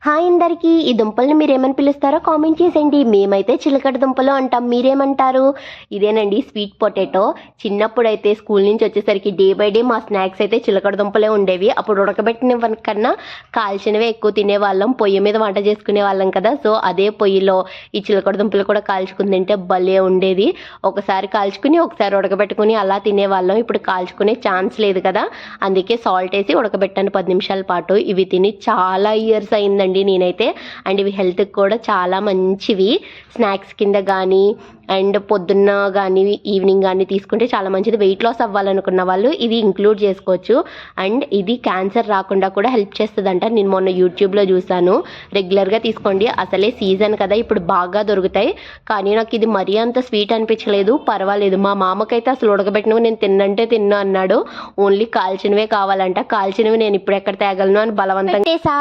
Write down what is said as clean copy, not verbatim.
Hi అందరికీ, ఈ దుంపల్ని మీరేమని పిలుస్తారో కామెంట్ చేసేయండి. మేమైతే చిలకడ దుంపలు అంటాం, మీరేమంటారు? ఇదేనండి స్వీట్ పొటాటో. చిన్నప్పుడైతే స్కూల్ నుంచి వచ్చేసరికి డే బై డే మా స్నాక్స్ అయితే చిలకడ దుంపలే ఉండేవి. అప్పుడు ఉడకబెట్టిన కన్నా కాల్చినవే ఎక్కువ తినేవాళ్ళం. పొయ్యి మీద వంట చేసుకునే వాళ్ళం కదా, సో అదే పొయ్యిలో ఈ చిలకడ దుంపలు కూడా కాల్చుకుని తింటే భలే ఉండేది. ఒకసారి కాల్చుకుని ఒకసారి ఉడకబెట్టుకుని అలా తినేవాళ్ళం. ఇప్పుడు కాల్చుకునే ఛాన్స్ లేదు కదా, అందుకే సాల్ట్ వేసి ఉడకబెట్టాను 10 నిమిషాల పాటు. ఇవి తిని చాలా ఇయర్స్ అయిందండి నేనైతే. అండ్ ఇవి హెల్త్కి కూడా చాలా మంచివి. స్నాక్స్ కింద కానీ అండ్ పొద్దున్న కానీ ఈవినింగ్ కానీ తీసుకుంటే చాలా మంచిది. వెయిట్ లాస్ అవ్వాలనుకున్న వాళ్ళు ఇది ఇంక్లూడ్ చేసుకోవచ్చు. అండ్ ఇది క్యాన్సర్ రాకుండా కూడా హెల్ప్ చేస్తుందంట. నేను మొన్న యూట్యూబ్లో చూసాను. రెగ్యులర్గా తీసుకోండి, అసలే సీజన్ కదా, ఇప్పుడు బాగా దొరుకుతాయి. కానీ నాకు ఇది మరీ అంత స్వీట్ అనిపించలేదు, పర్వాలేదు. మా మామకైతే అసలు ఉడకబెట్టినవి నేను తిన్నంటే తిన్నా అన్నాడు. ఓన్లీ కాల్చినవే కావాలంట. కాల్చినవి నేను ఇప్పుడు ఎక్కడ తేగలను అని బలవంతంగా